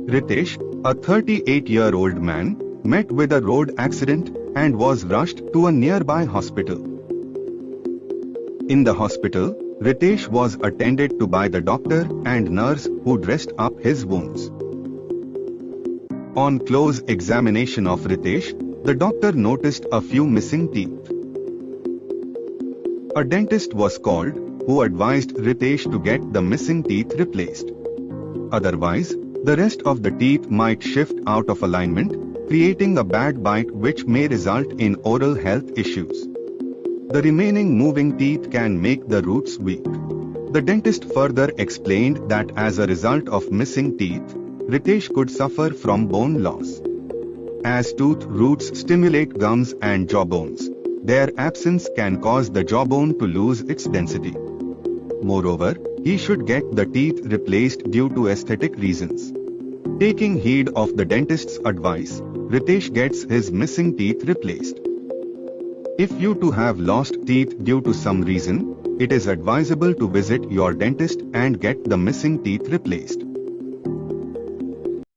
Ritesh, a 38-year-old man, met with a road accident and was rushed to a nearby hospital. In the hospital, Ritesh was attended to by the doctor and nurse who dressed up his wounds. On close examination of Ritesh, the doctor noticed a few missing teeth. A dentist was called, who advised Ritesh to get the missing teeth replaced. Otherwise, the rest of the teeth might shift out of alignment, creating a bad bite which may result in oral health issues. The remaining moving teeth can make the roots weak. The dentist further explained that as a result of missing teeth, Ritesh could suffer from bone loss. As tooth roots stimulate gums and jawbones, their absence can cause the jawbone to lose its density. Moreover, he should get the teeth replaced due to aesthetic reasons. Taking heed of the dentist's advice, Ritesh gets his missing teeth replaced. If you too have lost teeth due to some reason, it is advisable to visit your dentist and get the missing teeth replaced.